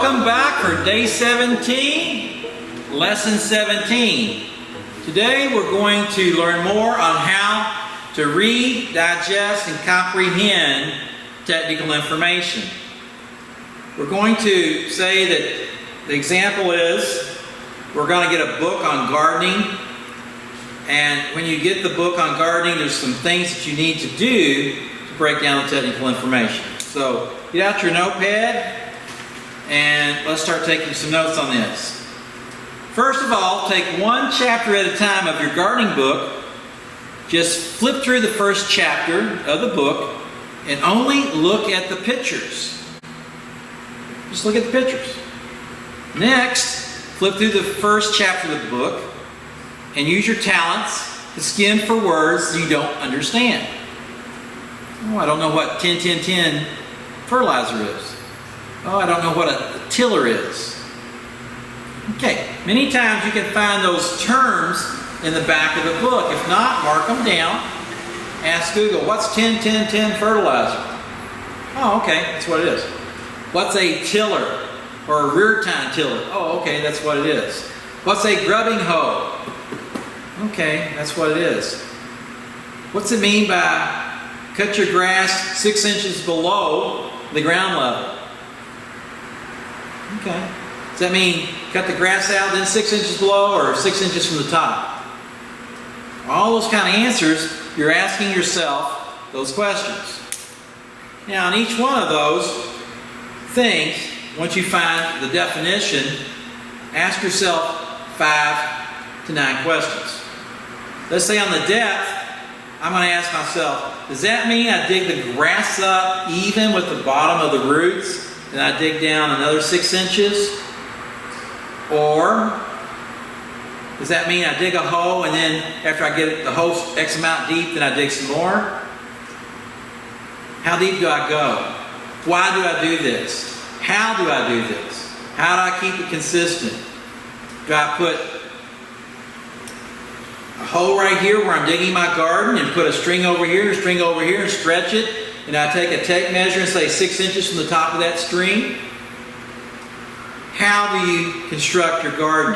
Welcome back for day 17, lesson 17. Today we're going to learn more on how to read, digest, and comprehend technical information. We're going to say that the example is we're going to get a book on gardening, and when you get the book on gardening, there's some things that you need to do to break down the technical information. So get out your notepad and let's start taking some notes on this. First of all, take one chapter at a time of your gardening book. Just flip through the first chapter of the book and only look at the pictures. Just look at the pictures. Next, flip through the first chapter of the book and use your talents to skim for words you don't understand. Oh, I don't know what 10-10-10 fertilizer is. Oh, I don't know what a tiller is. Okay, many times you can find those terms in the back of the book. If not, mark them down. Ask Google, what's 10-10-10 fertilizer? Oh, okay, that's what it is. What's a tiller or a rear tine tiller? Oh, okay, that's what it is. What's a grubbing hoe? Okay, that's what it is. What's it mean by cut your grass 6 inches below the ground level? Okay. Does that mean cut the grass out then 6 inches below or 6 inches from the top? All those kind of answers, you're asking yourself those questions. Now, on each one of those things, once you find the definition, ask yourself 5 to 9 questions. Let's say on the depth, I'm going to ask myself, does that mean I dig the grass up even with the bottom of the roots and I dig down another 6 inches? Or does that mean I dig a hole and then after I get the hole X amount deep, then I dig some more? How deep do I go? Why do I do this? How do I do this? How do I keep it consistent? Do I put a hole right here where I'm digging my garden and put a string over here and stretch it, and I take a tape measure and say 6 inches from the top of that string? How do you construct your garden?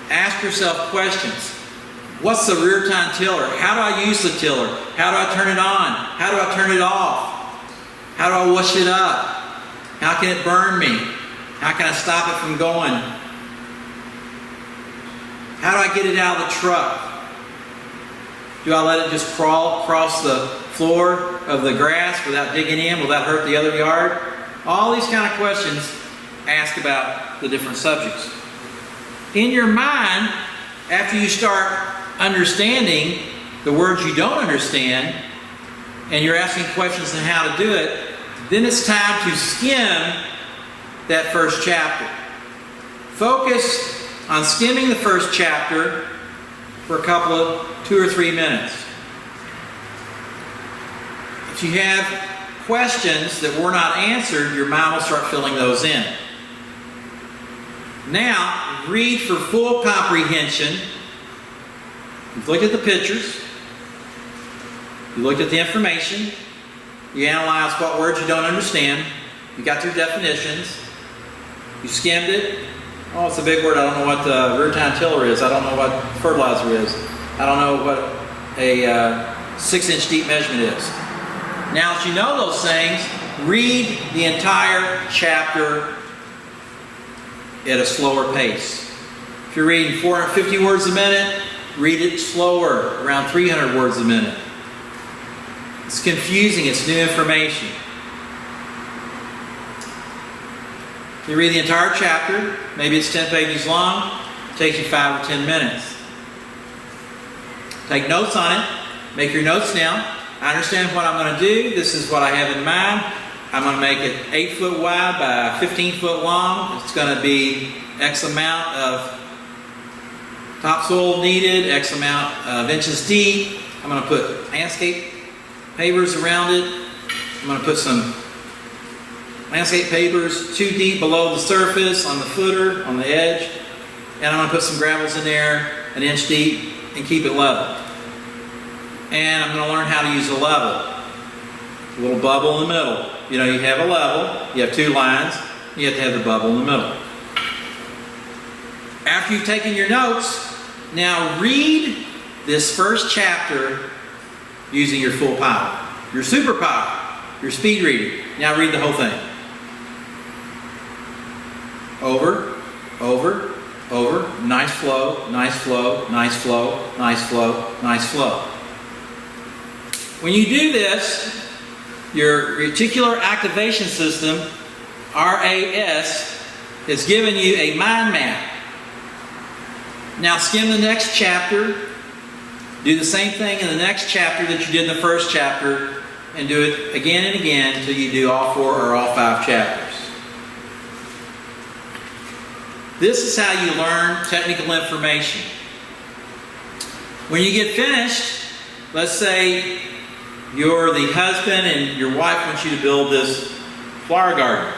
Ask yourself questions. What's the rear tine tiller? How do I use the tiller? How do I turn it on? How do I turn it off? How do I wash it up? How can it burn me? How can I stop it from going? How do I get it out of the truck? Do I let it just crawl across the floor of the grass without digging in? Will that hurt the other yard? All these kind of questions ask about the different subjects. In your mind, after you start understanding the words you don't understand, and you're asking questions on how to do it, then it's time to skim that first chapter. Focus on skimming the first chapter for a couple of 2 or 3 minutes. If you have questions that were not answered, your mind will start filling those in. Now, read for full comprehension. You've looked at the pictures. You looked at the information. You analyzed what words you don't understand. You got your definitions. You skimmed it. Oh, it's a big word. I don't know what the rear tine tiller is. I don't know what fertilizer is. I don't know what a 6-inch deep measurement is. Now that you know those things, read the entire chapter at a slower pace. If you're reading 450 words a minute, read it slower, around 300 words a minute. It's confusing. It's new information. You read the entire chapter, maybe it's 10 pages long, it takes you 5 or 10 minutes. Take notes on it, make your notes down. I understand what I'm going to do, this is what I have in mind. I'm going to make it 8 foot wide by 15 foot long. It's going to be X amount of topsoil needed, X amount of inches deep. I'm going to put landscape pavers around it. I'm going to put some landscape pavers 2 deep below the surface, on the footer, on the edge. And I'm going to put some gravels in there 1 inch deep and keep it level. And I'm going to learn how to use a level. A little bubble in the middle. You know, you have a level, you have 2 lines, you have to have the bubble in the middle. After you've taken your notes, now read this first chapter using your full power, your superpower, your speed reading. Now read the whole thing. Over, over, over. Nice flow, nice flow, nice flow, nice flow, nice flow. When you do this, your reticular activation system, RAS, has given you a mind map. Now skim the next chapter. Do the same thing in the next chapter that you did in the first chapter, and do it again and again until you do all 4 or all 5 chapters. This is how you learn technical information. When you get finished, let's say you're the husband and your wife wants you to build this flower garden.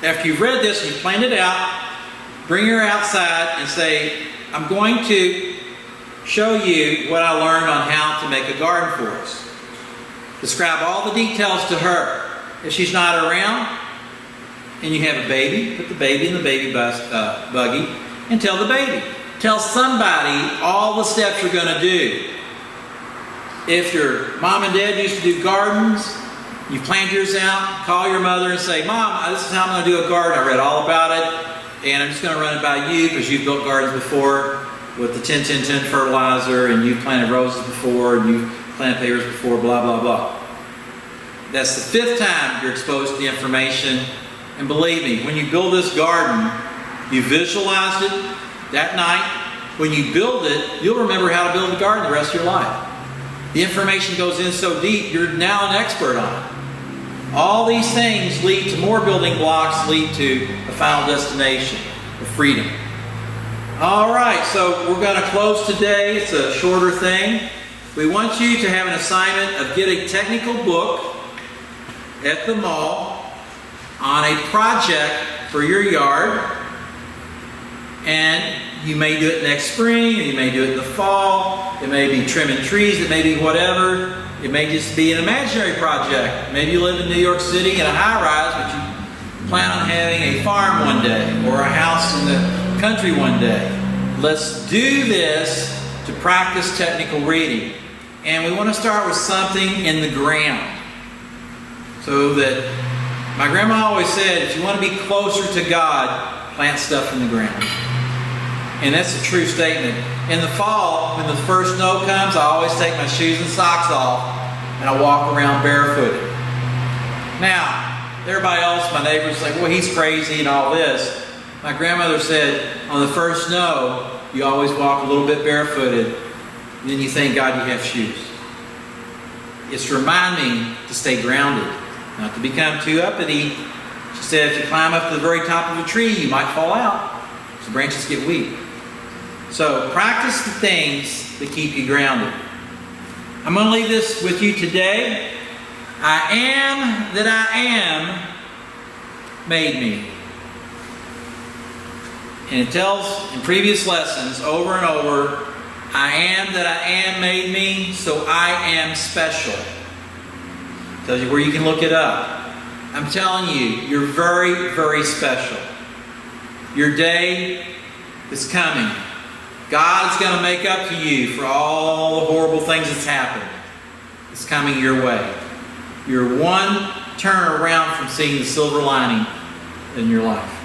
After you've read this and you've planned it out, bring her outside and say, I'm going to show you what I learned on how to make a garden for us. Describe all the details to her. If she's not around and you have a baby, put the baby in the baby buggy and tell the baby. Tell somebody all the steps you're going to do. If your mom and dad used to do gardens, you planned yours out, call your mother and say, Mom, this is how I'm going to do a garden. I read all about it, and I'm just going to run it by you because you've built gardens before with the 10-10-10 fertilizer, and you've planted roses before, and you've planted peppers before, blah, blah, blah. That's the 5th time you're exposed to the information. And believe me, when you build this garden, you visualized it that night. When you build it, you'll remember how to build a garden the rest of your life. The information goes in so deep, you're now an expert on it. All these things lead to more building blocks, lead to a final destination of freedom. All right, so we're going to close today. It's a shorter thing. We want you to have an assignment of get a technical book at the mall on a project for your yard. And you may do it next spring, or you may do it in the fall. It may be trimming trees, it may be whatever. It may just be an imaginary project. Maybe you live in New York City in a high-rise, but you plan on having a farm one day or a house in the country one day. Let's do this to practice technical reading. And we want to start with something in the ground. So that my grandma always said, if you want to be closer to God, plant stuff in the ground. And that's a true statement. In the fall, when the first snow comes, I always take my shoes and socks off and I walk around barefooted. Now, everybody else, my neighbors, say, well, he's crazy and all this. My grandmother said, on the first snow, you always walk a little bit barefooted, and then you thank God you have shoes. It's to remind me to stay grounded, not to become too uppity. She said, if you climb up to the very top of a tree, you might fall out. The branches get weak. So practice the things that keep you grounded. I'm going to leave this with you today. I am that I am made me. And it tells in previous lessons over and over, I am that I am made me, so I am special. It tells you where you can look it up. I'm telling you, you're very, very special. Your day is coming. God is going to make up to you for all the horrible things that's happened. It's coming your way. You're one turn around from seeing the silver lining in your life.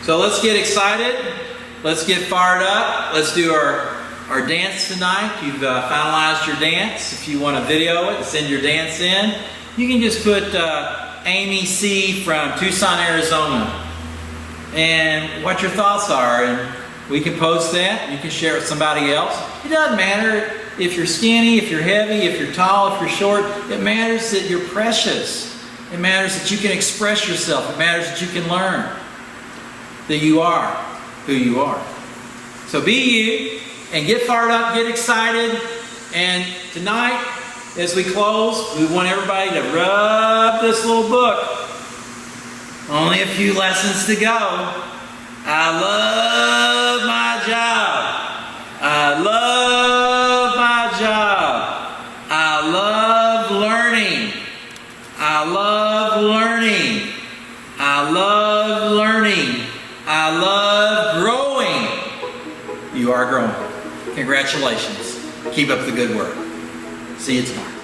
So let's get excited. Let's get fired up. Let's do our dance tonight. You've finalized your dance. If you want to video it and send your dance in, you can just put Amy C. from Tucson, Arizona, and what your thoughts are, and we can post that. You can share it with somebody else. It doesn't matter if you're skinny, if you're heavy, if you're tall, if you're short. It matters that you're precious. It matters that you can express yourself. It matters that you can learn that you are who you are. So be you and get fired up, get excited. And tonight, as we close, we want everybody to rub this little book. Only a few lessons to go. I love my job. I love my job. I love learning. I love learning. love learning. I love growing. You are growing. Congratulations. Keep up the good work. See you tomorrow.